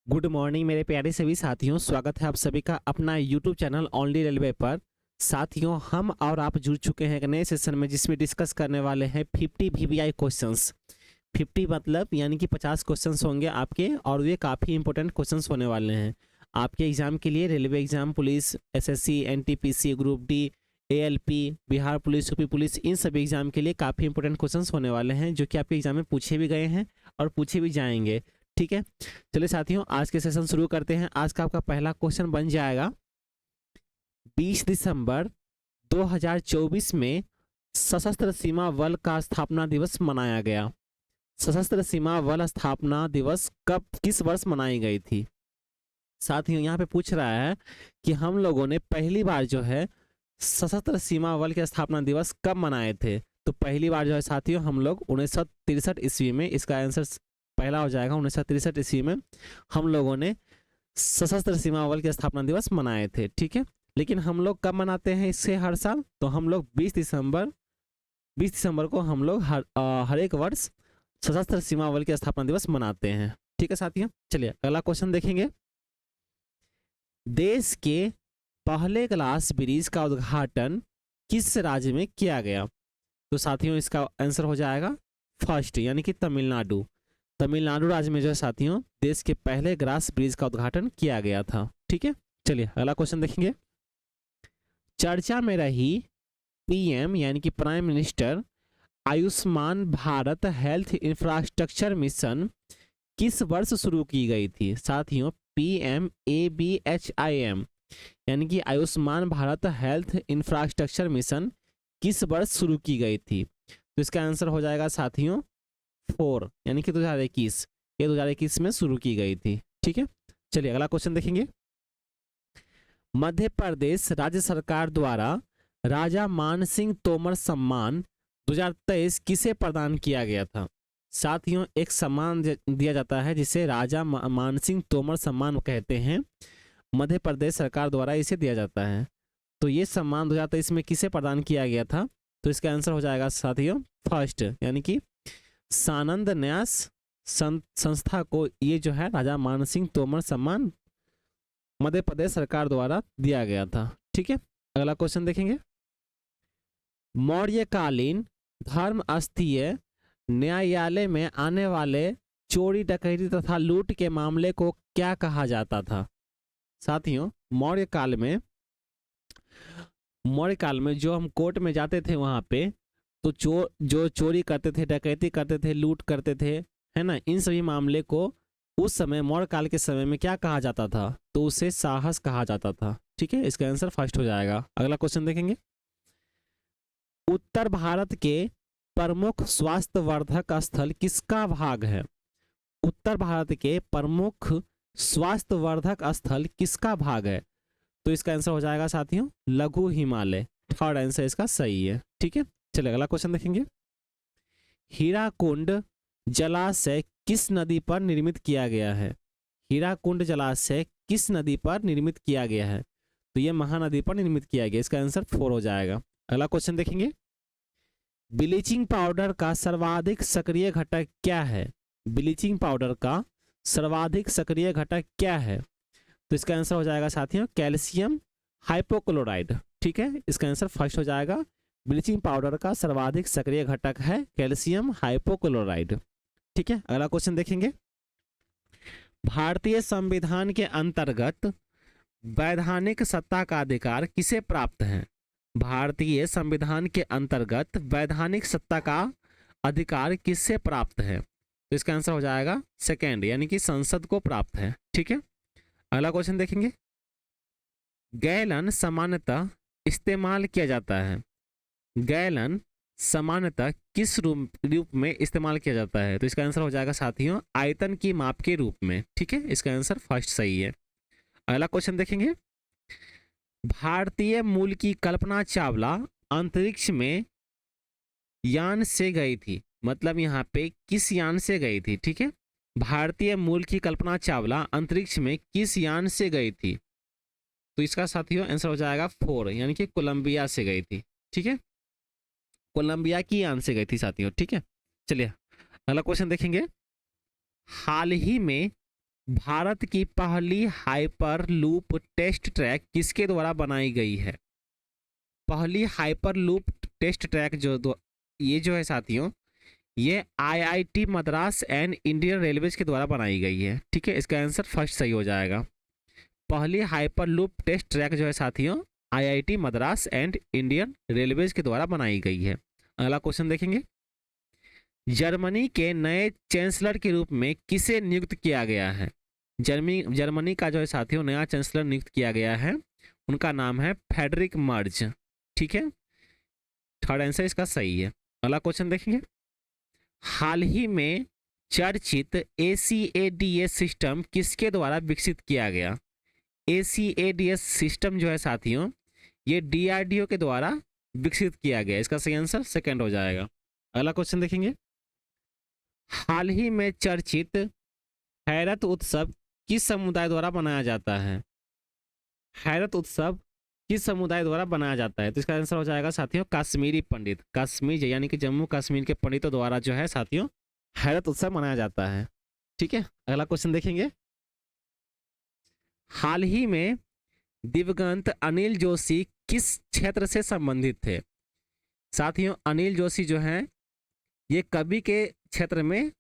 Good morning मेरे प्यारे सभी साथियों, स्वागत है आप सभी का अपना यूट्यूब चैनल ओनली रेलवे पर। साथियों, हम और आप जुड़ चुके हैं एक नए सेशन में जिसमें डिस्कस करने वाले हैं 50 वीवीआई क्वेश्चंस। 50 मतलब यानी कि 50 क्वेश्चंस होंगे आपके, और ये काफ़ी इंपॉर्टेंट क्वेश्चंस होने वाले हैं आपके एग्जाम के लिए। Railway exam, police, SSC, NTPC, group D, ALP, Bihar police, UP police, इन सभी एग्जाम के लिए काफ़ी इंपॉर्टेंट क्वेश्चंस होने वाले हैं जो कि आपके एग्जाम में पूछे भी गए हैं और पूछे भी जाएंगे। ठीक है, चलिए साथियों, आज के सेशन शुरू करते हैं। आज का आपका पहला क्वेश्चन बन जाएगा, 20 दिसंबर 2024 में सशस्त्र सीमा बल का स्थापना दिवस मनाया गया। सशस्त्र सीमा बल स्थापना दिवस कब, किस वर्ष मनाई गई थी? साथियों, यहाँ पे पूछ रहा है कि हम लोगों ने पहली बार जो है सशस्त्र सीमा बल के स्थापना दिवस कब मनाए थे। तो पहली बार जो है साथियों हम लोग 1963 ईस्वी में, इसका आंसर पहला हो जाएगा। 1963 ईस्वी में हम लोगों ने सशस्त्र सीमा बल के स्थापना दिवस मनाए थे। ठीक है, लेकिन हम लोग कब मनाते हैं इससे हर साल? तो हम लोग 20 दिसंबर को हम लोग हर एक वर्ष सशस्त्र सीमा बल के स्थापना दिवस मनाते हैं। ठीक है साथियों, चलिए अगला क्वेश्चन देखेंगे। देश के पहले ग्लास ब्रिज का उद्घाटन किस राज्य में किया गया? तो साथियों इसका आंसर हो जाएगा फर्स्ट, यानी कि तमिलनाडु। तमिलनाडु राज्य में जो है साथियों देश के पहले ग्लास ब्रिज का उद्घाटन किया गया था। ठीक है, चलिए अगला क्वेश्चन देखेंगे। चर्चा में रही पीएम यानी कि prime minister Ayushman Bharat health infrastructure mission किस वर्ष शुरू की गई थी? साथियों, PMABHIM यानी कि Ayushman Bharat health infrastructure mission किस वर्ष शुरू की गई थी? तो इसका आंसर हो जाएगा साथियों 4, यानी कि 2021। ये 2021 में शुरू की गई थी। ठीक है, चलिए अगला क्वेश्चन देखेंगे। मध्य प्रदेश राज्य सरकार द्वारा राजा मान सिंह तोमर सम्मान 2023 किसे प्रदान किया गया था? साथियों, एक सम्मान दिया जाता है जिसे राजा मान सिंह तोमर सम्मान कहते हैं। मध्य प्रदेश सरकार द्वारा इसे दिया जाता है। तो ये सम्मान 2023 में किसे प्रदान किया गया था? तो इसका आंसर हो जाएगा साथियों फर्स्ट, यानी कि सानंद न्यास संस्था को ये जो है राजा मान सिंह तोमर सम्मान मध्य प्रदेश सरकार द्वारा दिया गया था। ठीक है, अगला क्वेश्चन देखेंगे। मौर्यकालीन धर्म स्थीय न्यायालय में आने वाले चोरी डकैती तथा लूट के मामले को क्या कहा जाता था? साथियों, मौर्य काल में जो हम कोर्ट में जाते थे वहां पे, तो जो चोरी करते थे, डकैती करते थे, लूट करते थे, है ना, इन सभी मामले को उस समय मौर्य काल के समय में क्या कहा जाता था? तो उसे साहस कहा जाता था। ठीक है, इसका आंसर फर्स्ट हो जाएगा। अगला क्वेश्चन देखेंगे। उत्तर भारत के प्रमुख स्वास्थ्यवर्धक स्थल किसका भाग है? उत्तर भारत के प्रमुख स्वास्थ्यवर्धक स्थल किसका भाग है? तो इसका आंसर हो जाएगा साथियों लघु हिमालय। थर्ड आंसर इसका सही है। ठीक है, चलिए अगला क्वेश्चन देखेंगे। हीराकुंड जलाशय किस नदी पर निर्मित किया गया है? हीराकुंड जलाशय किस नदी पर निर्मित किया गया है? तो यह महानदी पर निर्मित किया गया। इसका आंसर 4 हो जाएगा। अगला क्वेश्चन देखेंगे। ब्लीचिंग पाउडर का सर्वाधिक सक्रिय घटक क्या है? ब्लीचिंग पाउडर का सर्वाधिक सक्रिय घटक क्या है? तो इसका आंसर हो जाएगा साथियों कैल्शियम हाइपोक्लोराइड। ठीक है, इसका आंसर फर्स्ट हो जाएगा। ब्लीचिंग पाउडर का सर्वाधिक सक्रिय घटक है कैल्शियम हाइपोक्लोराइड। ठीक है, अगला क्वेश्चन देखेंगे। भारतीय संविधान के अंतर्गत वैधानिक सत्ता का अधिकार किसे प्राप्त है? भारतीय संविधान के अंतर्गत वैधानिक सत्ता का अधिकार किससे प्राप्त है? तो इसका आंसर हो जाएगा सेकेंड, यानी कि संसद को प्राप्त है। ठीक है, अगला क्वेश्चन देखेंगे। गैलन सामान्यतः इस्तेमाल किया जाता है। गैलन सामान्यतः किस रूप में इस्तेमाल किया जाता है? तो इसका आंसर हो जाएगा साथियों आयतन की माप के रूप में। ठीक है, इसका आंसर फर्स्ट सही है। अगला क्वेश्चन देखेंगे। भारतीय मूल की कल्पना चावला अंतरिक्ष में यान से गई थी, मतलब यहाँ पे किस यान से गई थी? ठीक है, भारतीय मूल की कल्पना चावला अंतरिक्ष में किस यान से गई थी? तो इसका साथियों आंसर हो जाएगा 4, यानी कि कोलंबिया से गई थी। ठीक है, कोलंबिया की यान से गई थी साथियों। ठीक है, चलिए अगला क्वेश्चन देखेंगे। हाल ही में भारत की पहली हाइपर लूप टेस्ट ट्रैक किसके द्वारा बनाई गई है? पहली हाइपर लूप टेस्ट ट्रैक ये जो है साथियों, ये IIT Madras and Indian railways के द्वारा बनाई गई है। ठीक है, इसका आंसर फर्स्ट सही हो जाएगा। पहली हाइपर लूप टेस्ट ट्रैक जो है साथियों, IIT Madras and Indian railways के द्वारा बनाई गई है। अगला क्वेश्चन देखेंगे, जर्मनी के नए चांसलर के रूप में किसे नियुक्त किया गया है? जर्मनी का जो है साथियों नया चांसलर नियुक्त किया गया है, उनका नाम है फ्रेडरिक मर्ज। ठीक है, थर्ड आंसर इसका सही है। अगला क्वेश्चन देखेंगे, हाल ही में चर्चित ACADS सिस्टम किसके द्वारा विकसित किया गया? ACADS सिस्टम जो है साथियों, ये DRDO के द्वारा विकसित किया गया। इसका सही आंसर सेकंड हो जाएगा। अगला क्वेश्चन देखेंगे, हाल ही में चर्चित हैरत उत्सव किस समुदाय द्वारा मनाया जाता है? हैरत उत्सव किस समुदाय द्वारा बनाया जाता है? तो इसका आंसर हो जाएगा साथियों कश्मीरी पंडित, कश्मीर यानी कि जम्मू कश्मीर के पंडितों द्वारा जो है साथियों हैरत उत्सव मनाया जाता है। ठीक है, अगला क्वेश्चन देखेंगे, हाल ही में दिवंगत अनिल जोशी किस क्षेत्र से संबंधित थे? साथियों अनिल जोशी जो है ये कवि के क्षेत्र में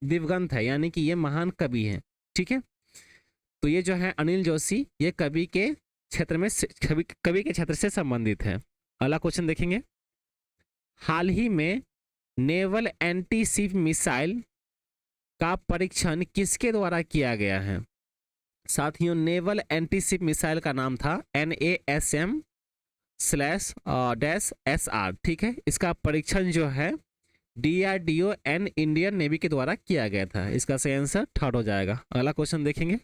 दिवंगत है, यानी कि ये महान कवि हैं। ठीक है, तो ये जो है अनिल जोशी ये कवि के क्षेत्र में कवि के क्षेत्र से संबंधित है। अगला क्वेश्चन देखेंगे, हाल ही में नेवल एंटी शिप मिसाइल का परीक्षण किसके द्वारा किया गया है? साथियों नेवल एंटी शिप मिसाइल का नाम था NASM/SR। ठीक है, इसका परीक्षण जो है DRDO एंड इंडियन नेवी के द्वारा किया गया था। इसका सही आंसर थर्ड हो जाएगा। अगला क्वेश्चन देखेंगे,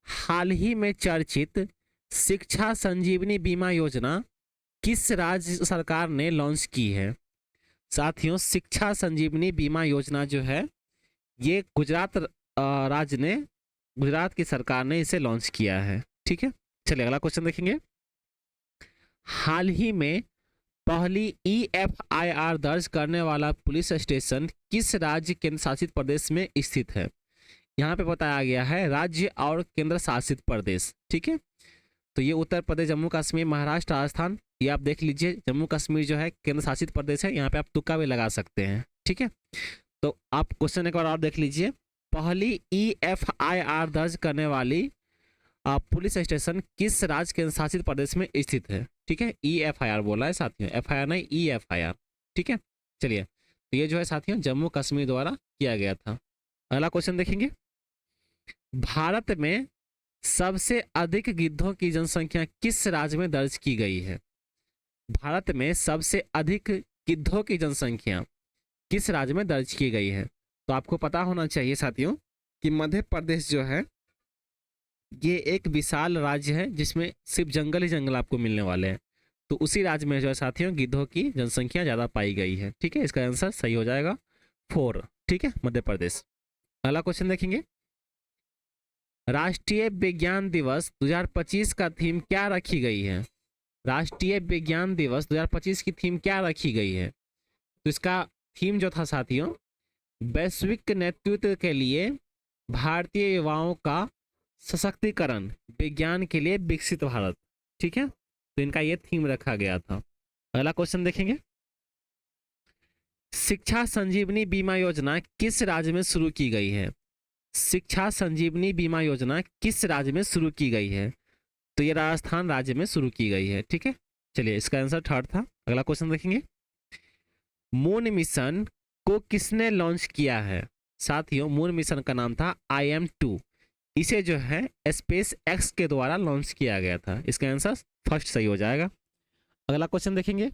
हाल ही में चर्चित शिक्षा संजीवनी बीमा योजना किस राज्य सरकार ने लॉन्च की है? साथियों शिक्षा संजीवनी बीमा योजना जो है ये गुजरात की सरकार ने इसे लॉन्च किया है। ठीक है, चलिए अगला क्वेश्चन देखेंगे, हाल ही में पहली EFIR दर्ज करने वाला पुलिस स्टेशन किस राज्य केंद्र शासित प्रदेश में स्थित है? यहाँ पे बताया गया है राज्य और केंद्र शासित प्रदेश। ठीक है, तो ये उत्तर प्रदेश, जम्मू कश्मीर, महाराष्ट्र, राजस्थान, ये आप देख लीजिए। जम्मू कश्मीर जो है केंद्र शासित प्रदेश है, यहाँ पे आप तुक्का भी लगा सकते हैं। ठीक है, तो आप क्वेश्चन एक बार और देख लीजिए, पहली EFIR दर्ज करने वाली पुलिस स्टेशन किस राज्य केंद्र शासित प्रदेश में स्थित है? ठीक है, EFIR बोला है साथियों, FIR नहीं EFIR। ठीक है, चलिए, तो ये जो है साथियों जम्मू कश्मीर द्वारा किया गया था। अगला क्वेश्चन देखेंगे, भारत में सबसे अधिक गिद्धों की जनसंख्या किस राज्य में दर्ज की गई है? भारत में सबसे अधिक गिद्धों की जनसंख्या किस राज्य में दर्ज की गई है? तो आपको पता होना चाहिए साथियों कि मध्य प्रदेश जो है ये एक विशाल राज्य है जिसमें सिर्फ जंगल ही जंगल आपको मिलने वाले हैं। तो उसी राज्य में जो है साथियों गिद्धों की जनसंख्या ज़्यादा पाई गई है। ठीक है, इसका आंसर सही हो जाएगा 4। ठीक है, मध्य प्रदेश। अगला क्वेश्चन देखेंगे, राष्ट्रीय विज्ञान दिवस 2025 का थीम क्या रखी गई है? राष्ट्रीय विज्ञान दिवस 2025 की थीम क्या रखी गई है? तो इसका थीम जो था साथियों, वैश्विक नेतृत्व के लिए भारतीय युवाओं का सशक्तिकरण, विज्ञान के लिए विकसित भारत। ठीक है, तो इनका ये थीम रखा गया था। अगला क्वेश्चन देखेंगे, शिक्षा संजीवनी बीमा योजना किस राज्य में शुरू की गई है? शिक्षा संजीवनी बीमा योजना किस राज्य में शुरू की गई है? तो ये राजस्थान राज्य में शुरू की गई है। ठीक है, चलिए इसका आंसर थर्ड था। अगला क्वेश्चन देखेंगे, मून मिशन को किसने लॉन्च किया है? साथियों मून मिशन का नाम था IM-2। इसे जो है स्पेस एक्स के द्वारा लॉन्च किया गया था। इसका आंसर फर्स्ट सही हो जाएगा। अगला क्वेश्चन देखेंगे,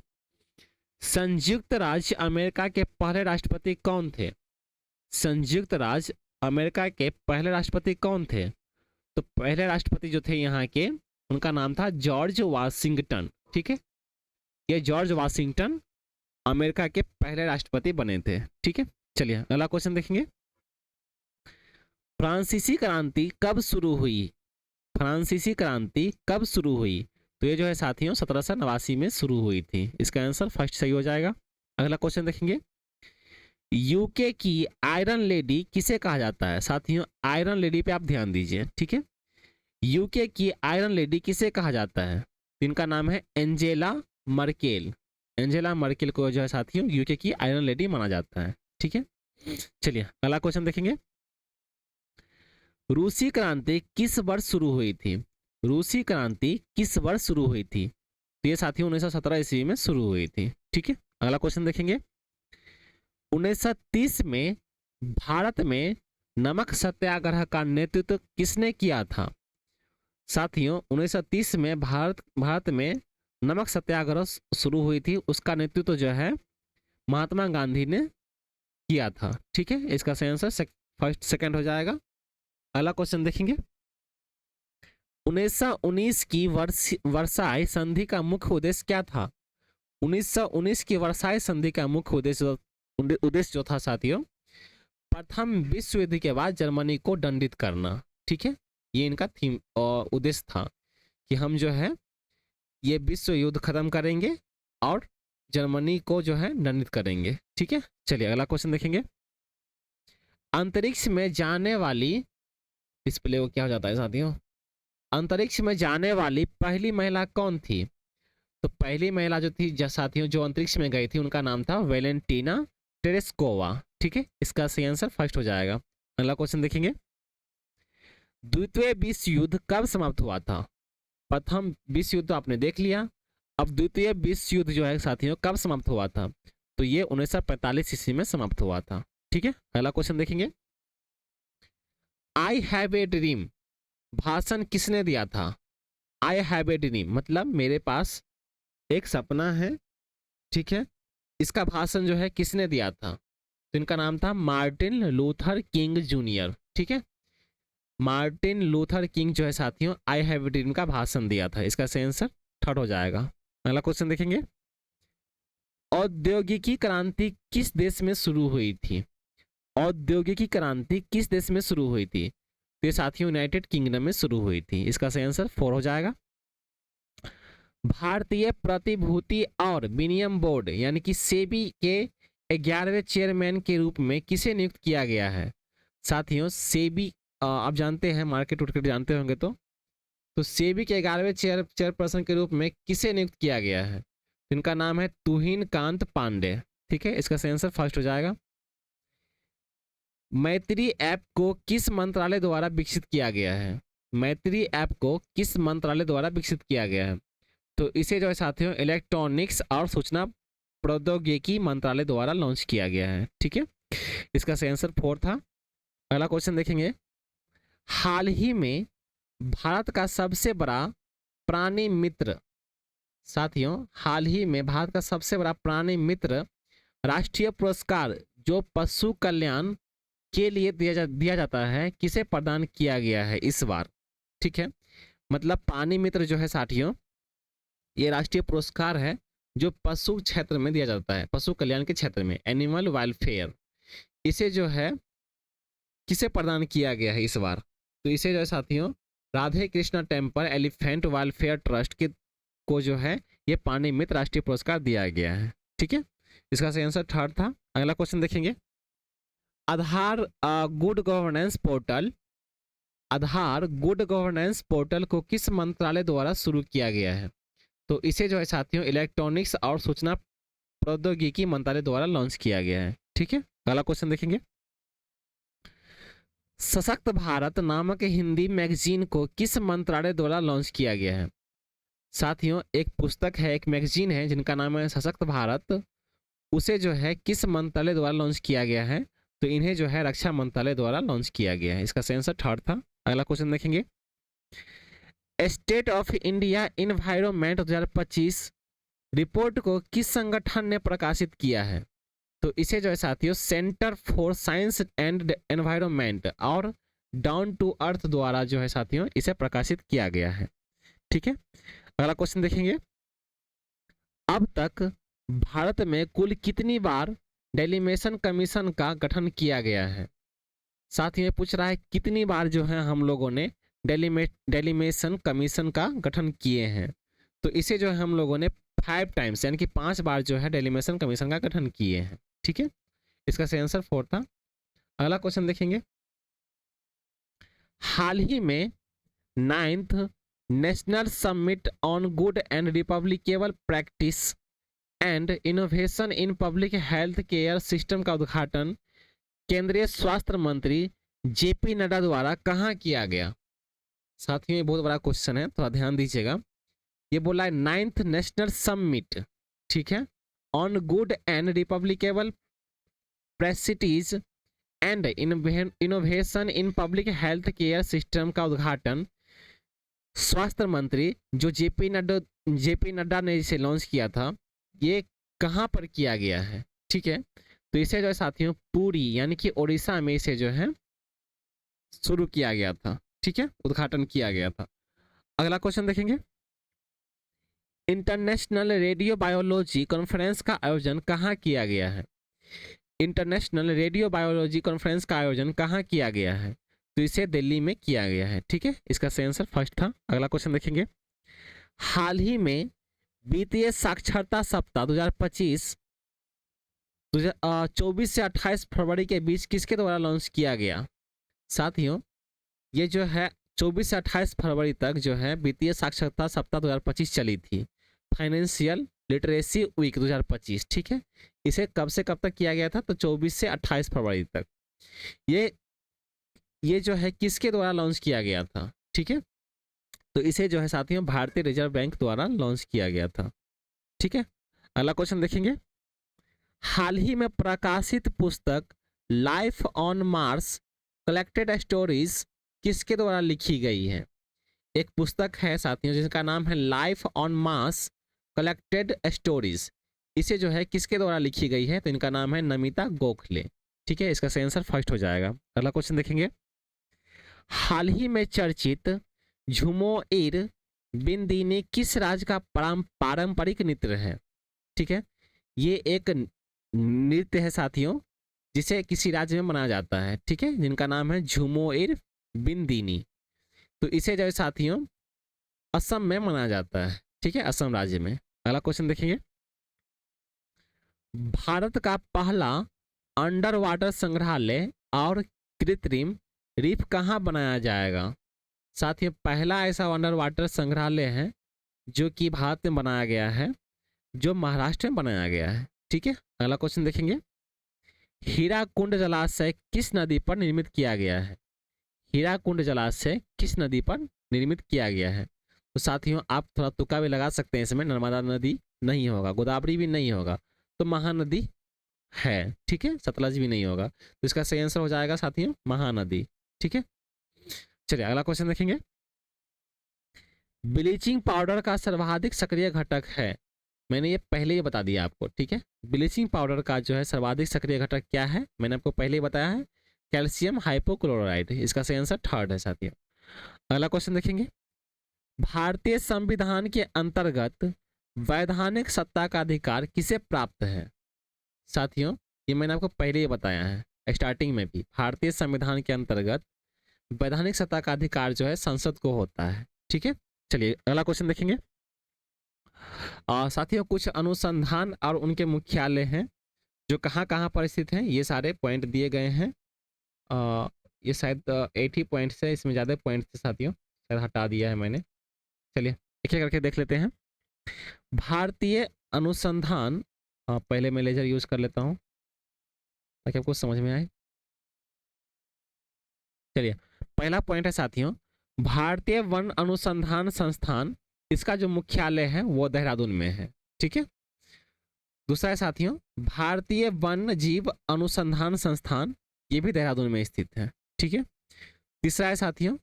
संयुक्त राज्य अमेरिका के पहले राष्ट्रपति कौन थे? संयुक्त राज्य अमेरिका के पहले राष्ट्रपति कौन थे? तो पहले राष्ट्रपति जो थे यहाँ के, उनका नाम था जॉर्ज वाशिंगटन। ठीक है, ये जॉर्ज वाशिंगटन अमेरिका के पहले राष्ट्रपति बने थे। ठीक है, चलिए अगला क्वेश्चन देखेंगे, फ्रांसीसी क्रांति कब शुरू हुई? फ्रांसीसी क्रांति कब शुरू हुई? तो ये जो है साथियों 1789 में शुरू हुई थी। इसका आंसर फर्स्ट सही हो जाएगा। अगला क्वेश्चन देखेंगे, यूके की आयरन लेडी किसे कहा जाता है? साथियों आयरन लेडी पे आप ध्यान दीजिए, ठीक है। यूके की आयरन लेडी किसे कहा जाता है? इनका नाम है एंजेला मर्केल। एंजेला मर्केल को जो है साथियों यूके की आयरन लेडी माना जाता है, ठीक है। चलिए अगला क्वेश्चन देखेंगे। रूसी क्रांति किस वर्ष शुरू हुई थी? रूसी क्रांति किस वर्ष शुरू हुई थी? तो ये साथियों 1917 ईस्वी में शुरू हुई थी, ठीक है। अगला क्वेश्चन देखेंगे। 1930 में भारत में नमक सत्याग्रह का नेतृत्व किसने किया था? साथियों 1930 में भारत में नमक सत्याग्रह शुरू हुई थी, उसका नेतृत्व जो है महात्मा गांधी ने किया था, ठीक है। इसका सही आंसर फर्स्ट सेकंड हो जाएगा। अगला क्वेश्चन देखेंगे। 1919 की वर्साई संधि का मुख्य उद्देश्य क्या था? 1919 की वर्साई संधि का मुख्य उद्देश्य जो था साथियों, प्रथम विश्व युद्ध के बाद जर्मनी को दंडित करना, ठीक है। ये इनका थीम और उद्देश्य था कि हम जो है ये विश्व युद्ध खत्म करेंगे और जर्मनी को जो है दंडित करेंगे, ठीक है। चलिए अगला क्वेश्चन देखेंगे। अंतरिक्ष में जाने वाली डिस्प्ले को क्या हो जाता है साथियों? अंतरिक्ष में जाने वाली पहली महिला कौन थी? तो पहली महिला जो थी साथियों जो अंतरिक्ष में गई थी उनका नाम था वेलेंटीना टेरेस्कोवा, ठीक है। इसका सही आंसर फर्स्ट हो जाएगा। अगला क्वेश्चन देखेंगे। द्वितीय विश्व युद्ध कब समाप्त हुआ था? प्रथम विश्व युद्ध आपने देख लिया, अब द्वितीय विश्व युद्ध जो है साथियों कब समाप्त हुआ था? तो ये 1945 ईस्वी में समाप्त हुआ था, ठीक है। अगला क्वेश्चन देखेंगे। आई हैव ए ड्रीम भाषण किसने दिया था? आई हैव ए ड्रीम मतलब मेरे पास एक सपना है, ठीक है। इसका भाषण जो है किसने दिया था? तो इनका नाम था मार्टिन लूथर किंग जूनियर, ठीक है। मार्टिन लूथर किंग जो है साथियों आई हैव ए ड्रीम का भाषण दिया था। इसका सही आंसर थर्ड हो जाएगा। अगला क्वेश्चन देखेंगे। औद्योगिकी क्रांति किस देश में शुरू हुई थी? औद्योगिकी क्रांति किस देश में शुरू हुई थी? तो ये साथियों यूनाइटेड किंगडम में शुरू हुई थी। इसका सही आंसर 4 हो जाएगा। भारतीय प्रतिभूति और विनिमय बोर्ड यानी कि सेबी के 11वें चेयरमैन के रूप में किसे नियुक्त किया गया है? साथियों सेबी आप जानते हैं, मार्केट उर्केट जानते होंगे तो सेबी के 11वें चेयरपर्सन के रूप में किसे नियुक्त किया गया है? इनका नाम है तुहिन कांत पांडे, ठीक है। इसका सही आंसर फर्स्ट हो जाएगा। मैत्री ऐप को किस मंत्रालय द्वारा विकसित किया गया है? मैत्री ऐप को किस मंत्रालय द्वारा विकसित किया गया है? तो इसे जो है साथियों इलेक्ट्रॉनिक्स और सूचना प्रौद्योगिकी मंत्रालय द्वारा लॉन्च किया गया है, ठीक है। इसका सही आंसर 4 था। अगला क्वेश्चन देखेंगे। हाल ही में भारत का सबसे बड़ा प्राणी मित्र साथियों हाल ही में भारत का सबसे बड़ा प्राणी मित्र राष्ट्रीय पुरस्कार जो पशु कल्याण के लिए दिया जाता है किसे प्रदान किया गया है इस बार? ठीक है, मतलब प्राणी मित्र जो है साथियों ये राष्ट्रीय पुरस्कार है जो पशु क्षेत्र में दिया जाता है, पशु कल्याण के क्षेत्र में, एनिमल वेलफेयर। इसे जो है किसे प्रदान किया गया है इस बार? तो इसे जो है साथियों Radhe Krishna temple elephant welfare trust के को जो है ये प्राणी मित्र राष्ट्रीय पुरस्कार दिया गया है, ठीक है। इसका सही आंसर 3rd था। अगला क्वेश्चन देखेंगे। आधार गुड गवर्नेंस पोर्टल, आधार गुड गवर्नेंस पोर्टल को किस मंत्रालय द्वारा शुरू किया गया है? तो इसे जो है साथियों इलेक्ट्रॉनिक्स और सूचना प्रौद्योगिकी मंत्रालय द्वारा लॉन्च किया गया है, ठीक है। अगला क्वेश्चन देखेंगे। सशक्त भारत नामक हिंदी मैगजीन को किस मंत्रालय द्वारा लॉन्च किया गया है? साथियों एक पुस्तक है, एक मैगजीन है जिनका नाम है सशक्त भारत, उसे जो है किस मंत्रालय द्वारा लॉन्च किया गया है? तो इन्हें जो है रक्षा मंत्रालय द्वारा लॉन्च किया गया है। इसका सही आंसर 3rd था। अगला क्वेश्चन देखेंगे। State of India environment 2025 report को किस संगठन ने प्रकाशित किया है? तो इसे जो है साथियों centre for science and environment और डाउन टू अर्थ द्वारा जो है साथियों इसे प्रकाशित किया गया है, ठीक है। अगला क्वेश्चन देखेंगे। अब तक भारत में कुल कितनी बार डेलिमेशन कमीशन का गठन किया गया है? साथियों पूछ रहा है कितनी बार जो है हम लोगों ने डेलिमेशन कमीशन का गठन किए हैं? तो इसे जो है हम लोगों ने 5 टाइम्स यानी कि 5 बार जो है डेलिमेशन कमीशन का गठन किए हैं, ठीक है। इसका सही आंसर 4 था। अगला क्वेश्चन देखेंगे, हाल ही में 9th national summit on good and replicable practice and innovation in public health care system का उद्घाटन केंद्रीय स्वास्थ्य मंत्री जेपी नड्डा द्वारा कहाँ किया गया। साथियों ये बहुत बड़ा क्वेश्चन है, थोड़ा ध्यान दीजिएगा। ये बोला है 9th नेशनल समिट, ठीक है, on good and replicable practice and innovation in public health care system का उद्घाटन स्वास्थ्य मंत्री जो जेपी नड्डा ने इसे लॉन्च किया था, ये कहाँ पर किया गया है, ठीक है। तो इसे जो है साथियों पुरी यानी कि उड़ीसा में इसे जो है शुरू किया गया था, ठीक है, उद्घाटन किया गया था। अगला क्वेश्चन देखेंगे, इंटरनेशनल रेडियो बायोलॉजी कॉन्फ्रेंस का आयोजन कहाँ किया गया है। इंटरनेशनल रेडियो बायोलॉजी कॉन्फ्रेंस का आयोजन कहाँ किया गया है, तो इसे दिल्ली में किया गया है, ठीक है। इसका सही आंसर फर्स्ट था। अगला क्वेश्चन देखेंगे, हाल ही में वित्तीय साक्षरता सप्ताह 2025 24 से 28 फरवरी के बीच किसके द्वारा लॉन्च किया गया। साथियों ये जो है 24 से 28 फरवरी तक जो है वित्तीय साक्षरता सप्ताह 2025 चली थी, फाइनेंशियल लिटरेसी वीक 2025, ठीक है। इसे कब से कब तक किया गया था, तो 24 से 28 फरवरी तक। ये जो है किसके द्वारा लॉन्च किया गया था, ठीक है, तो इसे जो है साथियों भारतीय रिजर्व बैंक द्वारा लॉन्च किया गया था, ठीक है। अगला क्वेश्चन देखेंगे, हाल ही में प्रकाशित पुस्तक life on Mars collected stories किसके द्वारा लिखी गई है। एक पुस्तक है साथियों जिसका नाम है life on Mars collected stories, इसे जो है किसके द्वारा लिखी गई है, तो इनका नाम है नमिता गोखले, ठीक है। इसका सही आंसर फर्स्ट हो जाएगा। अगला क्वेश्चन देखेंगे, हाल ही में चर्चित झुमोर बिंदीनी किस राज्य का पारंपरिक नृत्य है, ठीक है। ये एक नृत्य है साथियों जिसे किसी राज्य में मनाया जाता है, ठीक है, जिनका नाम है झुमोर बिंदीनी। तो इसे जो है साथियों असम में मनाया जाता है, ठीक है, असम राज्य में। अगला क्वेश्चन देखेंगे, भारत का पहला अंडर वाटर संग्रहालय और कृत्रिम रीफ कहाँ बनाया जाएगा। साथियों पहला ऐसा अंडर वाटर संग्रहालय है जो कि भारत में बनाया गया है, जो महाराष्ट्र में बनाया गया है, ठीक है। अगला क्वेश्चन देखेंगे, हीराकुंड जलाशय किस नदी पर निर्मित किया गया है। हीराकुंड जलाशय किस नदी पर निर्मित किया गया है। तो साथियों आप थोड़ा तुक्का भी लगा सकते हैं, इसमें नर्मदा नदी नहीं होगा, गोदावरी भी नहीं होगा, तो महानदी है, ठीक है, सतलज भी नहीं होगा, तो इसका सही आंसर हो जाएगा साथियों महानदी, ठीक है। चलिए अगला क्वेश्चन देखेंगे, ब्लीचिंग पाउडर का सर्वाधिक सक्रिय घटक है। मैंने ये पहले ही बता दिया आपको, ठीक है। ब्लीचिंग पाउडर का जो है सर्वाधिक सक्रिय घटक क्या है, मैंने आपको पहले ही बताया है, कैल्शियम हाइपोक्लोराइड। इसका सही आंसर थर्ड है साथियों। अगला क्वेश्चन देखेंगे, भारतीय संविधान के अंतर्गत वैधानिक सत्ता का अधिकार किसे प्राप्त है। साथियों ये मैंने आपको पहले ही बताया है स्टार्टिंग में भी, भारतीय संविधान के अंतर्गत वैधानिक सत्ता का अधिकार जो है संसद को होता है, ठीक है। चलिए अगला क्वेश्चन देखेंगे, साथियों कुछ अनुसंधान और उनके मुख्यालय हैं जो कहाँ कहाँ पर स्थित हैं, ये सारे पॉइंट दिए गए हैं। ये शायद 80 पॉइंट्स है, इसमें ज़्यादा पॉइंट्स थे साथियों, शायद हटा दिया है मैंने। चलिए एक एक करके देख लेते हैं। भारतीय अनुसंधान, पहले मैं लेजर यूज कर लेता हूँ ताकि आपको समझ में आए। चलिए पहला पॉइंट है साथियों, भारतीय वन अनुसंधान संस्थान, इसका जो मुख्यालय है वो देहरादून में है, ठीक है। दूसरा है साथियों भारतीय वन जीव अनुसंधान संस्थान, ये भी देहरादून में स्थित है, ठीक है। तीसरा है साथियों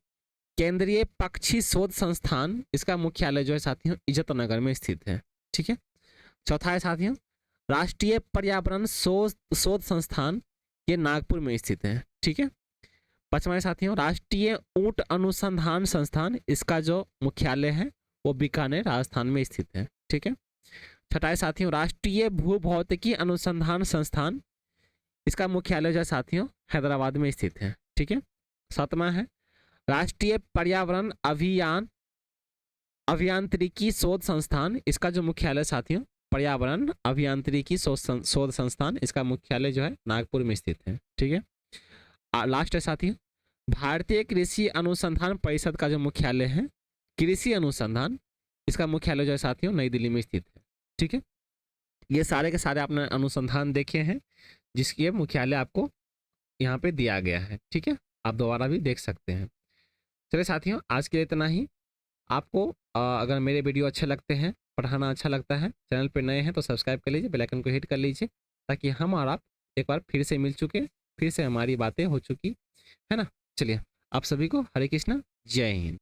केंद्रीय पक्षी शोध संस्थान, इसका मुख्यालय जो है साथियों इज्जतनगर में स्थित है, ठीक है। चौथा है साथियों राष्ट्रीय पर्यावरण शोध संस्थान, ये नागपुर में स्थित है, ठीक है। पांचवा है साथियों राष्ट्रीय ऊंट अनुसंधान संस्थान, इसका जो मुख्यालय है वो बीकानेर राजस्थान में स्थित है, ठीक है। छठा है साथियों राष्ट्रीय भूभौतिकी अनुसंधान संस्थान, इसका मुख्यालय जो है साथियों हैदराबाद में स्थित है, ठीक है। सातवां है राष्ट्रीय पर्यावरण अभियांत्रिकी शोध संस्थान, इसका जो मुख्यालय साथियों पर्यावरण अभियांत्रिकी शोध संस्थान, इसका मुख्यालय जो है नागपुर में स्थित है। ठीक है, लास्ट है साथियों, भारतीय कृषि अनुसंधान परिषद का जो मुख्यालय है, कृषि अनुसंधान, इसका मुख्यालय जो है साथियों नई दिल्ली में स्थित है। ठीक है, ये सारे के सारे आपने अनुसंधान देखे हैं जिसकी मुख्यालय आपको यहाँ पे दिया गया है। ठीक है, आप दोबारा भी देख सकते हैं। चलिए साथियों, आज के लिए इतना ही। आपको अगर मेरे वीडियो अच्छे लगते हैं, पढ़ाना अच्छा लगता है, चैनल पे नए हैं तो सब्सक्राइब कर लीजिए, बेल आइकन को हिट कर लीजिए, ताकि हम और आप एक बार फिर से मिल चुके, फिर से हमारी बातें हो चुकी है ना। चलिए, आप सभी को हरे कृष्णा, जय हिंद।